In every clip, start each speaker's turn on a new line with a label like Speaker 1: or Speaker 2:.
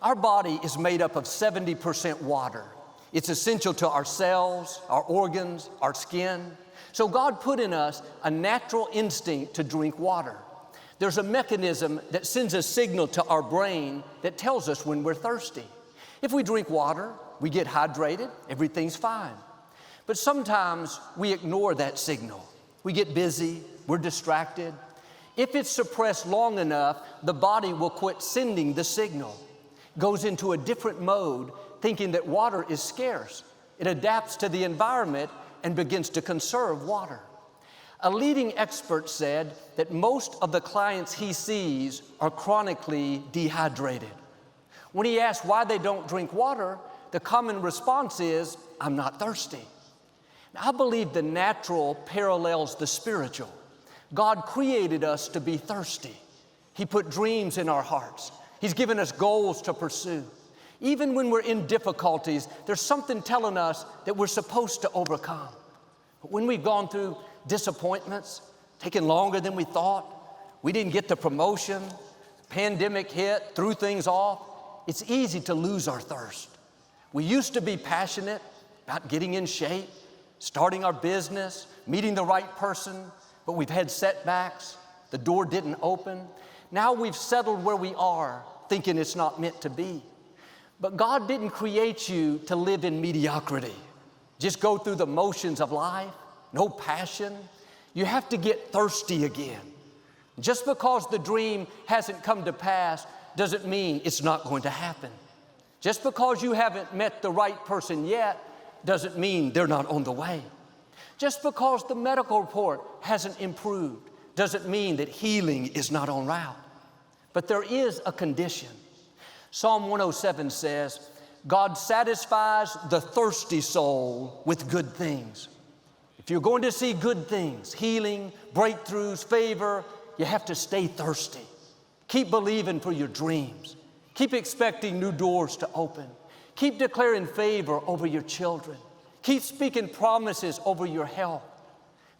Speaker 1: Our body is made up of 70% water. It's essential to our cells, our organs, our skin. So God put in us a natural instinct to drink water. There's a mechanism that sends a signal to our brain that tells us when we're thirsty. If we drink water, we get hydrated, everything's fine. But sometimes we ignore that signal. We get busy, we're distracted. If it's suppressed long enough, the body will quit sending the signal, goes into a different mode, thinking that water is scarce. It adapts to the environment and begins to conserve water. A leading expert said that most of the clients he sees are chronically dehydrated. When he asks why they don't drink water, the common response is, "I'm not thirsty." Now, I believe the natural parallels the spiritual. God created us to be thirsty. He put dreams in our hearts. He's given us goals to pursue. Even when we're in difficulties, there's something telling us that we're supposed to overcome. But when we've gone through disappointments, taking longer than we thought, we didn't get the promotion, pandemic hit, threw things off, it's easy to lose our thirst. We used to be passionate about getting in shape, starting our business, meeting the right person, but we've had setbacks, the door didn't open. Now we've settled where we are, thinking it's not meant to be. But God didn't create you to live in mediocrity. Just go through the motions of life, no passion. You have to get thirsty again. Just because the dream hasn't come to pass doesn't mean it's not going to happen. Just because you haven't met the right person yet doesn't mean they're not on the way. Just because the medical report hasn't improved doesn't mean that healing is not en route. But there is a condition. Psalm 107 says, God satisfies the thirsty soul with good things. If you're going to see good things, healing, breakthroughs, favor, you have to stay thirsty. Keep believing for your dreams. Keep expecting new doors to open. Keep declaring favor over your children. Keep speaking promises over your health.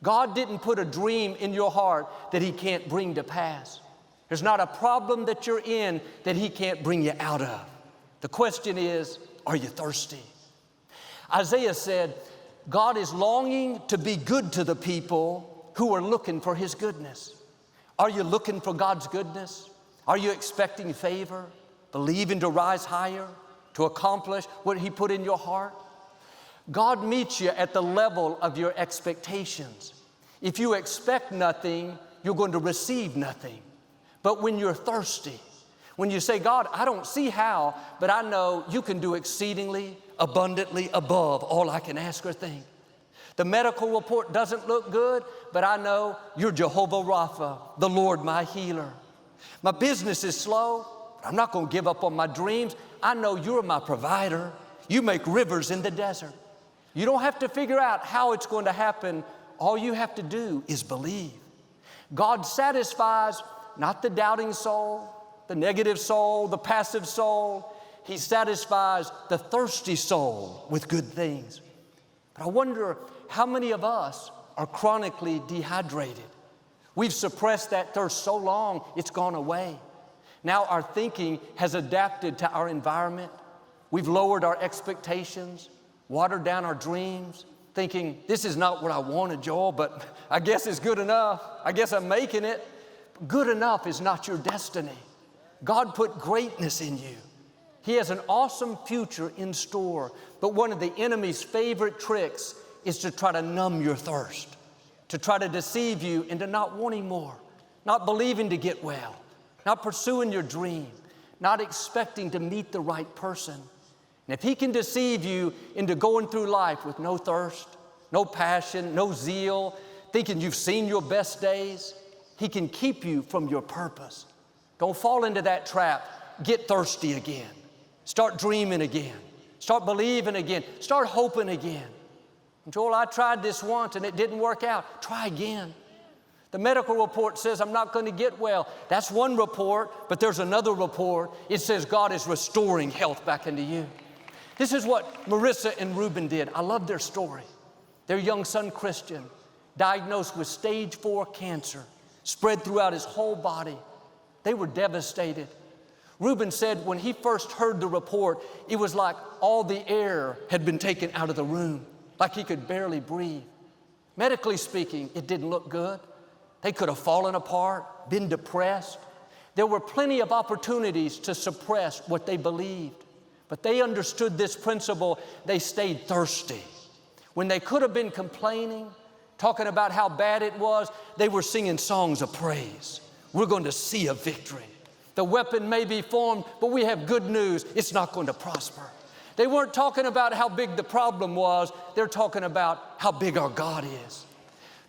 Speaker 1: God didn't put a dream in your heart that He can't bring to pass. There's not a problem that you're in that He can't bring you out of. The question is, are you thirsty? Isaiah said, God is longing to be good to the people who are looking for His goodness. Are you looking for God's goodness? Are you expecting favor, believing to rise higher, to accomplish what He put in your heart? God meets you at the level of your expectations. If you expect nothing, you're going to receive nothing. But when you're thirsty, when you say, God, I don't see how, but I know you can do exceedingly, abundantly, above all I can ask or think. The medical report doesn't look good, but I know you're Jehovah Rapha, the Lord my healer. My business is slow, but I'm not going to give up on my dreams. I know you're my provider. You make rivers in the desert. You don't have to figure out how it's going to happen. All you have to do is believe. God satisfies not the doubting soul, the negative soul, the passive soul. He satisfies the thirsty soul with good things. But I wonder how many of us are chronically dehydrated. We've suppressed that thirst so long, it's gone away. Now our thinking has adapted to our environment. We've lowered our expectations, watered down our dreams, thinking, this is not what I wanted, Joel, but I guess it's good enough. I guess I'm making it. Good enough is not your destiny. God put greatness in you. He has an awesome future in store, but one of the enemy's favorite tricks is to try to numb your thirst, to try to deceive you into not wanting more, not believing to get well, not pursuing your dream, not expecting to meet the right person. And if he can deceive you into going through life with no thirst, no passion, no zeal, thinking you've seen your best days, he can keep you from your purpose. Don't fall into that trap. Get thirsty again. Start dreaming again. Start believing again. Start hoping again. Joel, I tried this once and it didn't work out. Try again. The medical report says I'm not going to get well. That's one report, but there's another report. It says God is restoring health back into you. This is what Marissa and Reuben did. I love their story. Their young son, Christian, diagnosed with stage 4 cancer, spread throughout his whole body. They were devastated. Reuben said when he first heard the report, it was like all the air had been taken out of the room, like he could barely breathe. Medically speaking, it didn't look good. They could have fallen apart, been depressed. There were plenty of opportunities to suppress what they believed, but they understood this principle. They stayed thirsty. When they could have been complaining, talking about how bad it was, they were singing songs of praise. We're going to see a victory. The weapon may be formed, but we have good news. It's not going to prosper. They weren't talking about how big the problem was. They're talking about how big our God is.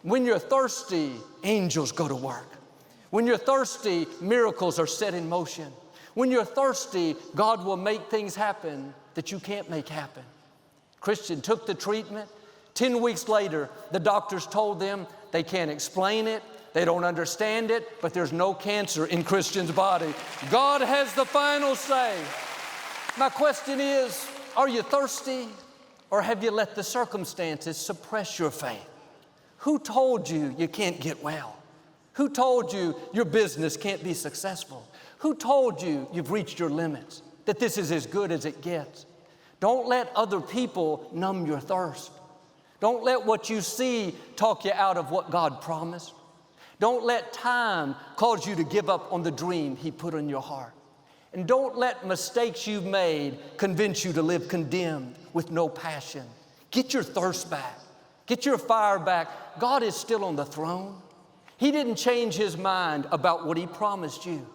Speaker 1: When you're thirsty, angels go to work. When you're thirsty, miracles are set in motion. When you're thirsty, God will make things happen that you can't make happen. Christian took the treatment. 10 weeks later, the doctors told them they can't explain it. They don't understand it, but there's no cancer in Christian's body. God has the final say. My question is, are you thirsty, or have you let the circumstances suppress your faith? Who told you you can't get well? Who told you your business can't be successful? Who told you you've reached your limits, that this is as good as it gets? Don't let other people numb your thirst. Don't let what you see talk you out of what God promised. Don't let time cause you to give up on the dream He put in your heart. And don't let mistakes you've made convince you to live condemned with no passion. Get your thirst back. Get your fire back. God is still on the throne. He didn't change His mind about what He promised you.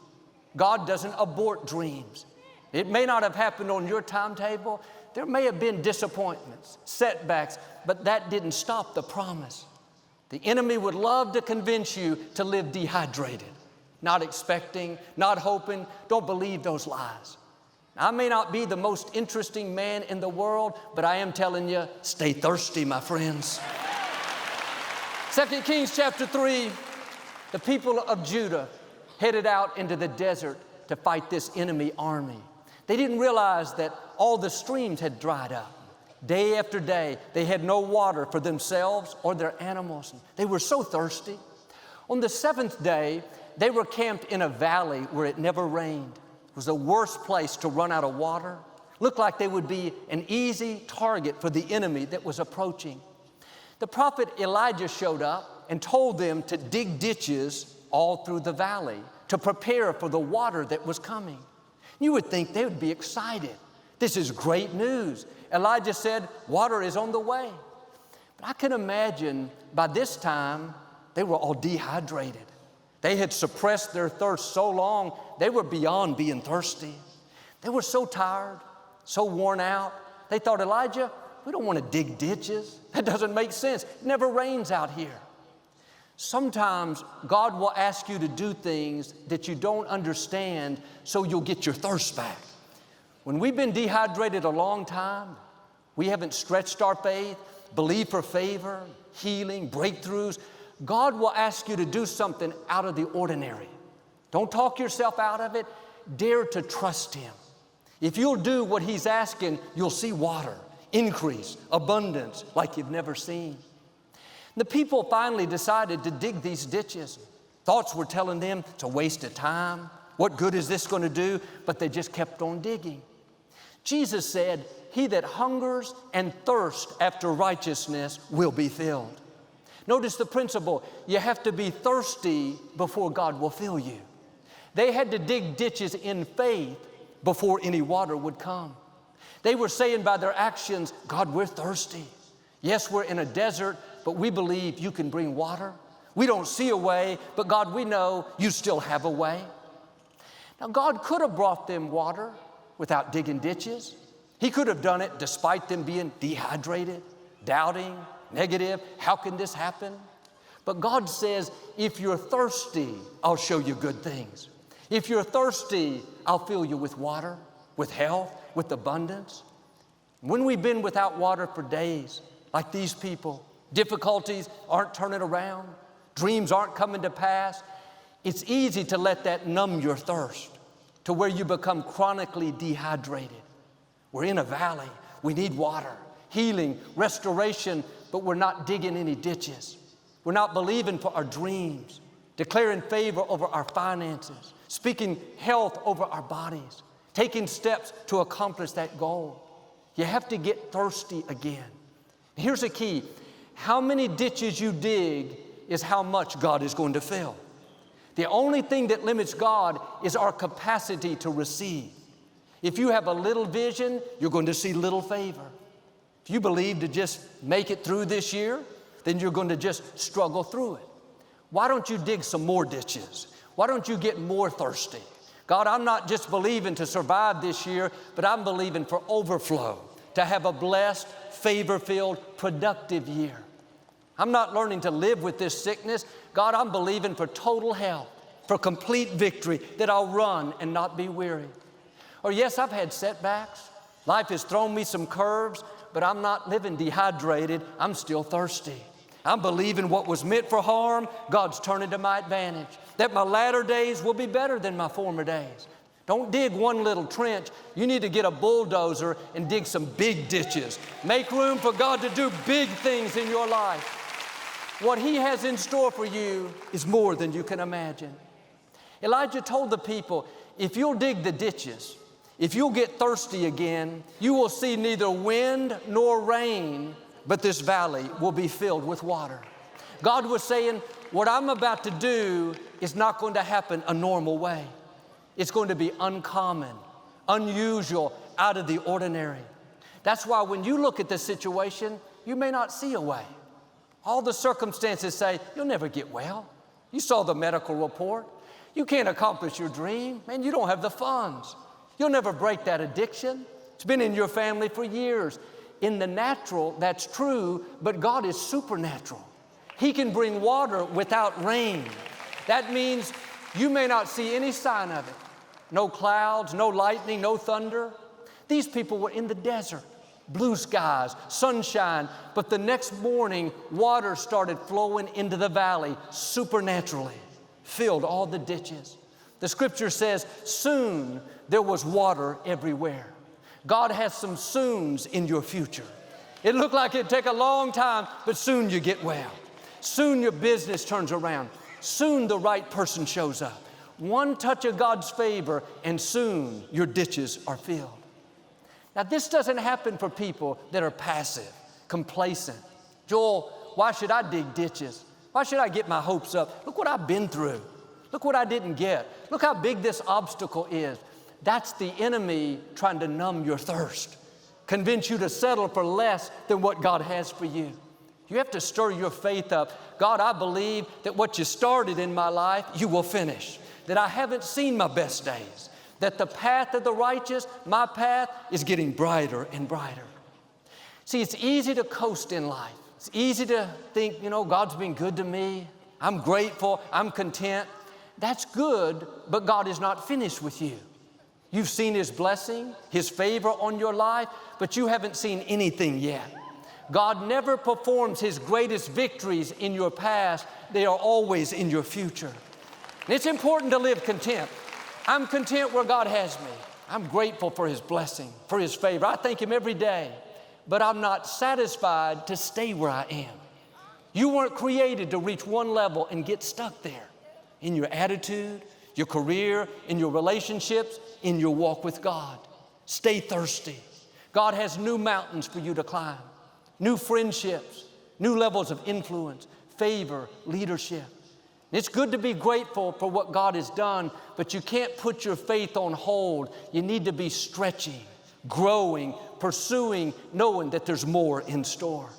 Speaker 1: God doesn't abort dreams. It may not have happened on your timetable. There may have been disappointments, setbacks, but that didn't stop the promise. The enemy would love to convince you to live dehydrated, not expecting, not hoping. Don't believe those lies. I may not be the most interesting man in the world, but I am telling you, stay thirsty, my friends. 2 Kings chapter 3, the people of Judah headed out into the desert to fight this enemy army. They didn't realize that all the streams had dried up. Day after day, they had no water for themselves or their animals. They were so thirsty. On the seventh day, they were camped in a valley where it never rained. It was the worst place to run out of water. Looked like they would be an easy target for the enemy that was approaching. The prophet Elijah showed up and told them to dig ditches all through the valley to prepare for the water that was coming. You would think they would be excited. This is great news. Elijah said, water is on the way. But I can imagine by this time, they were all dehydrated. They had suppressed their thirst so long, they were beyond being thirsty. They were so tired, so worn out. They thought, Elijah, we don't want to dig ditches. That doesn't make sense. It never rains out here. Sometimes God will ask you to do things that you don't understand so you'll get your thirst back. When we've been dehydrated a long time, we haven't stretched our faith, believed for favor, healing, breakthroughs, God will ask you to do something out of the ordinary. Don't talk yourself out of it. Dare to trust Him. If you'll do what He's asking, you'll see water, increase, abundance like you've never seen. The people finally decided to dig these ditches. Thoughts were telling them it's a waste of time. What good is this going to do? But they just kept on digging. Jesus said, he that hungers and thirsts after righteousness will be filled. Notice the principle. You have to be thirsty before God will fill you. They had to dig ditches in faith before any water would come. They were saying by their actions, God, we're thirsty. Yes, we're in a desert, but we believe you can bring water. We don't see a way, but God, we know you still have a way. Now, God could have brought them water without digging ditches. He could have done it despite them being dehydrated, doubting, negative. How can this happen? But God says, if you're thirsty, I'll show you good things. If you're thirsty, I'll fill you with water, with health, with abundance. When we've been without water for days, like these people, difficulties aren't turning around, dreams aren't coming to pass, it's easy to let that numb your thirst to where you become chronically dehydrated. We're in a valley. We need water, healing, restoration, but we're not digging any ditches. We're not believing for our dreams, declaring favor over our finances, speaking health over our bodies, taking steps to accomplish that goal. You have to get thirsty again. Here's the key. How many ditches you dig is how much God is going to fill. The only thing that limits God is our capacity to receive. If you have a little vision, you're going to see little favor. If you believe to just make it through this year, then you're going to just struggle through it. Why don't you dig some more ditches? Why don't you get more thirsty? God, I'm not just believing to survive this year, but I'm believing for overflow, to have a blessed, favor-filled, productive year. I'm not learning to live with this sickness. God, I'm believing for total health, for complete victory, that I'll run and not be weary. Or yes, I've had setbacks. Life has thrown me some curves, but I'm not living dehydrated. I'm still thirsty. I'm believing what was meant for harm, God's turning to my advantage, that my latter days will be better than my former days. Don't dig one little trench. You need to get a bulldozer and dig some big ditches. Make room for God to do big things in your life. What He has in store for you is more than you can imagine. Elijah told the people, if you'll dig the ditches, if you'll get thirsty again, you will see neither wind nor rain, but this valley will be filled with water. God was saying, what I'm about to do is not going to happen a normal way. It's going to be uncommon, unusual, out of the ordinary. That's why when you look at the situation, you may not see a way. All the circumstances say, you'll never get well. You saw the medical report. You can't accomplish your dream. Man, you don't have the funds. You'll never break that addiction. It's been in your family for years. In the natural, that's true, but God is supernatural. He can bring water without rain. That means you may not see any sign of it. No clouds, no lightning, no thunder. These people were in the desert. Blue skies, sunshine, but the next morning, water started flowing into the valley supernaturally, filled all the ditches. The scripture says, soon there was water everywhere. God has some soons in your future. It looked like it'd take a long time, but soon you get well. Soon your business turns around. Soon the right person shows up. One touch of God's favor, and soon your ditches are filled. Now, this doesn't happen for people that are passive, complacent. Joel, why should I dig ditches? Why should I get my hopes up? Look what I've been through. Look what I didn't get. Look how big this obstacle is. That's the enemy trying to numb your thirst, convince you to settle for less than what God has for you. You have to stir your faith up. God, I believe that what you started in my life, you will finish. That I haven't seen my best days. That the path of the righteous, my path, is getting brighter and brighter. See, it's easy to coast in life. It's easy to think, God's been good to me. I'm grateful. I'm content. That's good, but God is not finished with you. You've seen His blessing, His favor on your life, but you haven't seen anything yet. God never performs His greatest victories in your past. They are always in your future. And it's important to live content. I'm content where God has me. I'm grateful for His blessing, for His favor. I thank Him every day, but I'm not satisfied to stay where I am. You weren't created to reach one level and get stuck there. In your attitude, your career, in your relationships, in your walk with God. Stay thirsty. God has new mountains for you to climb, new friendships, new levels of influence, favor, leadership. It's good to be grateful for what God has done, but you can't put your faith on hold. You need to be stretching, growing, pursuing, knowing that there's more in store.